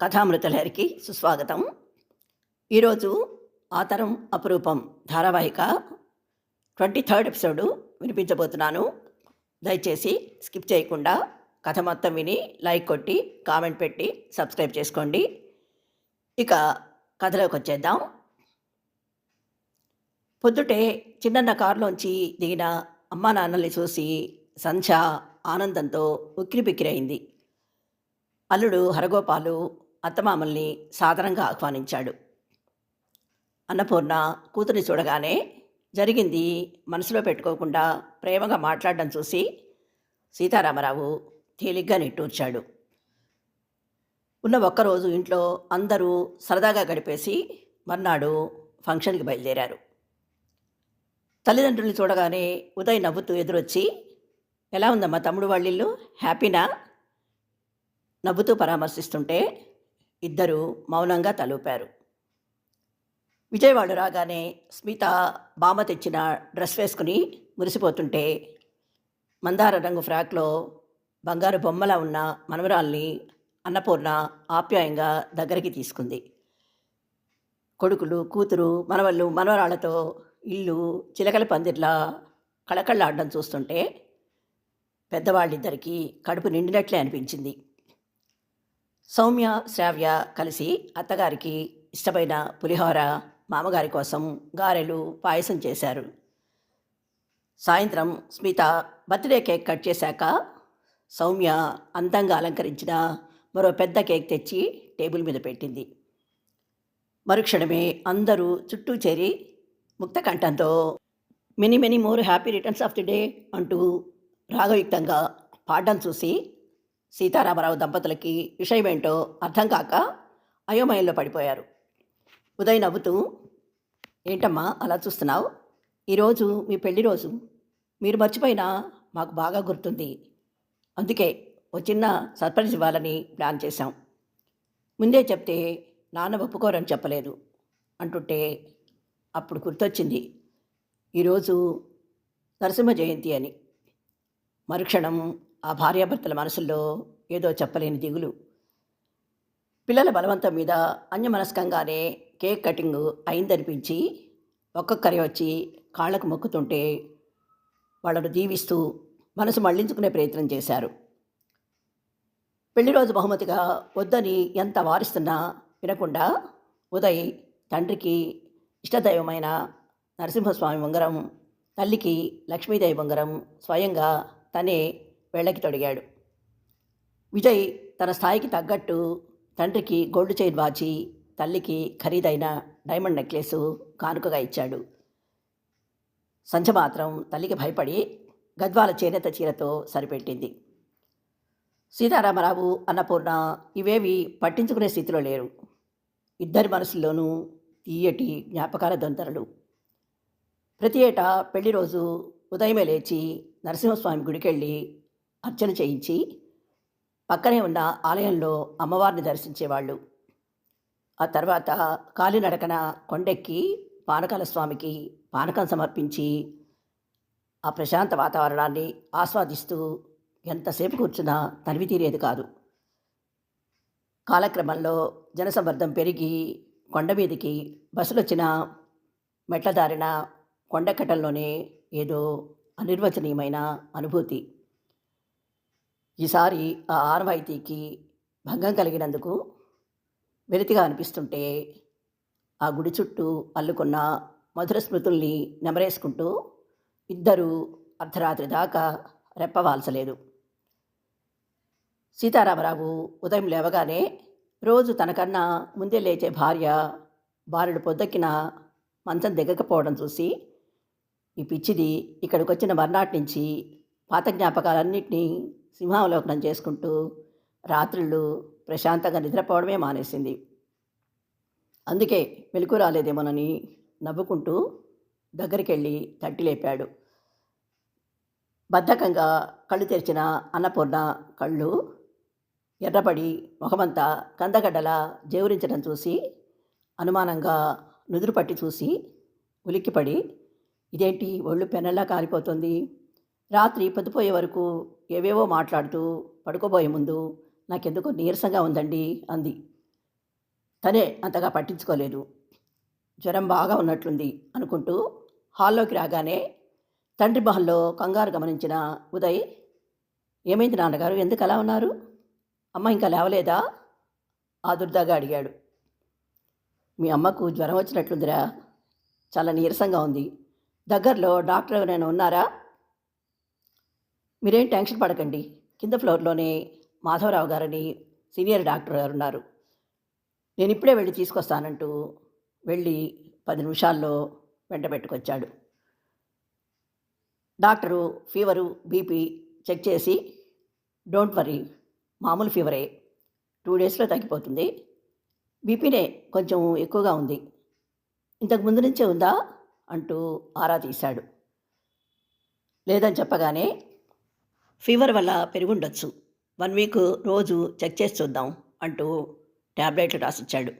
కథామృతలహరికి సుస్వాగతం. ఈరోజు ఆతరం అపురూపం ధారావాహిక 23rd ఎపిసోడు వినిపించబోతున్నాను. దయచేసి స్కిప్ చేయకుండా కథ మొత్తం విని లైక్ కొట్టి కామెంట్ పెట్టి సబ్స్క్రైబ్ చేసుకోండి. ఇక కథలోకి వచ్చేద్దాం. పొద్దుటే చిన్నన్న కారులోంచి దిగిన అమ్మా నాన్నల్ని చూసి సంధ్య ఆనందంతో ఉక్కిరిబిక్కిరైంది. అల్లుడు హరగోపాలు అత్తమామల్ని సాదరంగా ఆహ్వానించాడు. అన్నపూర్ణ కూతురిని చూడగానే జరిగింది మనసులో పెట్టుకోకుండా ప్రేమగా మాట్లాడడం చూసి సీతారామరావు తేలిగ్గా నిట్టూర్చాడు. ఉన్న ఒక్కరోజు ఇంట్లో అందరూ సరదాగా గడిపేసి మర్నాడు ఫంక్షన్కి బయలుదేరారు. తల్లిదండ్రుల్ని చూడగానే ఉదయ్ నవ్వుతూ ఎదురొచ్చి, ఎలా ఉందమ్మా తమ్ముడు వాళ్ళిల్లు, హ్యాపీనా? నవ్వుతూ పరామర్శిస్తుంటే ఇద్దరూ మౌనంగా తలూపారు. విజయవాడ రాగానే స్మిత బామ్మ తెచ్చిన డ్రెస్ వేసుకుని మురిసిపోతుంటే మందార రంగు ఫ్రాక్లో బంగారు బొమ్మలా ఉన్న మనవరాల్ని అన్నపూర్ణ ఆప్యాయంగా దగ్గరికి తీసుకుంది. కొడుకులు, కూతురు, మనవళ్ళు, మనవరాళ్లతో ఇల్లు చిలకల పందిర్లా కళకళ్ళాడడం చూస్తుంటే పెద్దవాళ్ళిద్దరికీ కడుపు నిండినట్లే అనిపించింది. సౌమ్య, శ్రావ్య కలిసి అత్తగారికి ఇష్టమైన పులిహోర, మామగారి కోసం గారెలు, పాయసం చేశారు. సాయంత్రం స్మిత బర్త్డే కేక్ కట్ చేశాక సౌమ్య అందంగా అలంకరించిన మరో పెద్ద కేక్ తెచ్చి టేబుల్ మీద పెట్టింది. మరుక్షణమే అందరూ చుట్టూ చేరి ముక్త కంఠంతో many many more happy returns of the day అంటూ రాగయుక్తంగా పాడడం చూసి సీతారామరావు దంపతులకి విషయమేంటో అర్థం కాక అయోమయంలో పడిపోయారు. ఉదయ్ నవ్వుతూ, ఏంటమ్మా అలా చూస్తున్నావు? ఈరోజు మీ పెళ్లి రోజు. మీరు మర్చిపోయినా మాకు బాగా గుర్తుంది. అందుకే ఓ చిన్న సర్ప్రైజ్ ఇవ్వాలని ప్లాన్ చేశాం. ముందే చెప్తే నాన్న ఒప్పుకోరని చెప్పలేదు అంటుంటే అప్పుడు గుర్తొచ్చింది, ఈరోజు నరసింహ జయంతి అని. మరుక్షణం ఆ భార్యాభర్తల మనసుల్లో ఏదో చెప్పలేని దిగులు. పిల్లల బలవంతం మీద అన్యమనస్కంగానే కేక్ కటింగ్ అయిందనిపించి ఒక్కొక్కరి వచ్చి కాళ్లకు మొక్కుతుంటే వాళ్ళను దీవిస్తూ మనసు మళ్లించుకునే ప్రయత్నం చేశారు. పెళ్లి రోజు బహుమతిగా వద్దని ఎంత వారిస్తున్నా వినకుండా ఉదయ్ తండ్రికి ఇష్టదైవమైన నరసింహస్వామి ఉంగరం, తల్లికి లక్ష్మీదేవి ఉంగరం స్వయంగా తనే వేళ్ళకి తొడిగాడు. విజయ్ తన స్థాయికి తగ్గట్టు తండ్రికి గోల్డ్ చైన్ వాచి, తల్లికి ఖరీదైన డైమండ్ నెక్లెసు కానుకగా ఇచ్చాడు. సంధ్య మాత్రం తల్లికి భయపడి గద్వాల చేనేత చీరతో సరిపెట్టింది. సీతారామరావు, అన్నపూర్ణ ఇవేవి పట్టించుకునే స్థితిలో లేరు. ఇద్దరి మనసుల్లోనూ తీయటి జ్ఞాపకాల దొంతరలు. ప్రతి ఏటా పెళ్లి రోజు ఉదయమే లేచి నరసింహస్వామి గుడికెళ్ళి అర్చన చేయించి పక్కనే ఉన్న ఆలయంలో అమ్మవారిని దర్శించేవాళ్ళు. ఆ తర్వాత కాలినడకన కొండెక్కి పానకాల స్వామికి పానకం సమర్పించి ఆ ప్రశాంత వాతావరణాన్ని ఆస్వాదిస్తూ ఎంతసేపు కూర్చున్నా తనివి తీరేది కాదు. కాలక్రమంలో జనసంవర్ధం పెరిగి కొండ మీదికి బస్సులొచ్చిన మెట్ల దారిన కొండెక్కటంలోనే ఏదో అనిర్వచనీయమైన అనుభూతి. ఈసారి ఆ ఆనవాయితీకి భంగం కలిగినందుకు వెలితిగా అనిపిస్తుంటే ఆ గుడి చుట్టూ అల్లుకున్న మధుర స్మృతుల్ని నెమరేసుకుంటూ ఇద్దరూ అర్ధరాత్రి దాకా రెప్పవాల్చలేదు. సీతారామరావు ఉదయం లేవగానే రోజు తనకన్నా ముందే లేచే భార్య బారెడు పొద్దెక్కిన మంచం దిగకపోవడం చూసి, ఈ పిచ్చిది ఇక్కడికి వచ్చిన మర్నాటి నుంచి పాత జ్ఞాపకాలన్నింటినీ సింహావలోకనం చేసుకుంటూ రాత్రుళ్ళు ప్రశాంతంగా నిద్రపోవడమే మానేసింది. అందుకే మెలకు రాలేదేమోనని నవ్వుకుంటూ దగ్గరికి వెళ్ళి తట్టి లేపాడు. బద్ధకంగా కళ్ళు తెరిచిన అన్నపూర్ణ కళ్ళు ఎర్రబడి ముఖమంతా కందగడ్డలా జేవురించడం చూసి అనుమానంగా నుదురు పట్టి చూసి ఉలిక్కిపడి, ఇదేంటి ఒళ్ళు పెనల్లా కాలిపోతుంది, రాత్రి పొద్దుపోయే వరకు ఏవేవో మాట్లాడుతూ పడుకోబోయే ముందు నాకెందుకో నీరసంగా ఉందండి అంది. తనే అంతగా పట్టించుకోలేదు. జ్వరం బాగా ఉన్నట్లుంది అనుకుంటూ హాల్లోకి రాగానే తండ్రి మొహంలో కంగారు గమనించిన ఉదయ్, "ఏమైంది నాన్నగారు? ఎందుకు అలా ఉన్నారు? అమ్మ ఇంకా లేవలేదా?" ఆదుర్దాగా అడిగాడు. "మీ అమ్మకు జ్వరం వచ్చినట్లుందిరా. చాలా నీరసంగా ఉంది. దగ్గరలో డాక్టర్ ఎవరైనా ఉన్నారా?" "మీరేం టెన్షన్ పడకండి. కింద ఫ్లోర్‌లోనే మాధవరావు గారని సీనియర్ డాక్టర్ గారున్నారు. నేనిప్పుడే వెళ్ళి తీసుకొస్తానంటూ వెళ్ళి 10 నిమిషాల్లో వెంటబెట్టుకొచ్చాడు. డాక్టరు ఫీవరు, బీపీ చెక్ చేసి, "డోంట్ వర్రీ, మామూలు ఫీవరే. 2 డేస్‌లో తగ్గిపోతుంది. బీపీనే కొంచెం ఎక్కువగా ఉంది. ఇంతకు ముందు నుంచే ఉందా?" అంటూ ఆరా తీశాడు. లేదని చెప్పగానే, "ఫీవర్ వల్ల పెరుగుండొచ్చు. 1 వీక్ రోజు చెక్ చేసి చూద్దాం" అంటూ టాబ్లెట్లు రాసిచ్చాడు.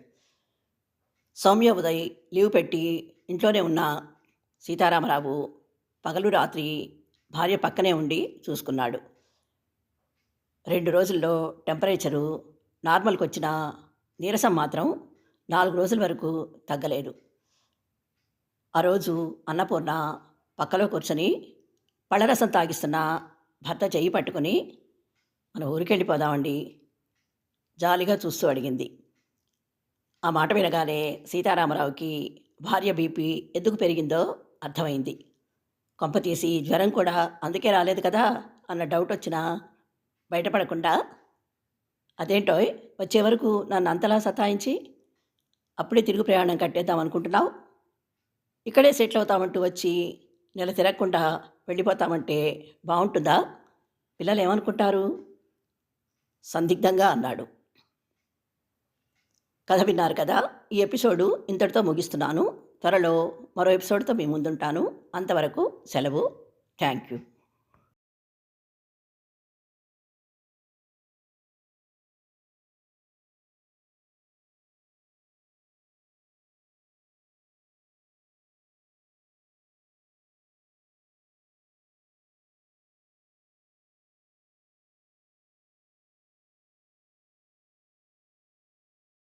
సౌమ్య, ఉదయ్ లీవ్ పెట్టి ఇంట్లోనే ఉన్న సీతారామరావు పగలు రాత్రి భార్య పక్కనే ఉండి చూసుకున్నాడు. 2 రోజుల్లో టెంపరేచరు నార్మల్కి వచ్చిన నీరసం మాత్రం 4 రోజుల వరకు తగ్గలేదు. ఆ రోజు అన్నపూర్ణ పక్కలో కూర్చొని పళ్ళరసం తాగిస్తున్న భర్త చెయ్యి పట్టుకుని, "మన ఊరికెళ్ళిపోదామండి" జాలిగా చూస్తూ అడిగింది. ఆ మాట వినగానే సీతారామరావుకి భార్య బీపీ ఎందుకు పెరిగిందో అర్థమైంది. కొంపతీసి జ్వరం కూడా అందుకే రాలేదు కదా అన్న డౌట్ వచ్చినా బయటపడకుండా, "అదేంటోయ్, వచ్చే వరకు నన్ను అంతలా సతాయించి అప్పుడే తిరుగు ప్రయాణం కట్టేద్దాం అనుకుంటున్నావు? ఇక్కడే సెటిల్ అవుతామంటూ వచ్చి నెల తిరగకుండా వెళ్ళిపోతామంటే బాగుంటుందా? పిల్లలు ఏమనుకుంటారు?" సందిగ్ధంగా అన్నాడు. కథ విన్నారు కదా. ఈ ఎపిసోడు ఇంతటితో ముగిస్తున్నాను. త్వరలో మరో ఎపిసోడ్తో మీ ముందుంటాను. అంతవరకు సెలవు. Thank you.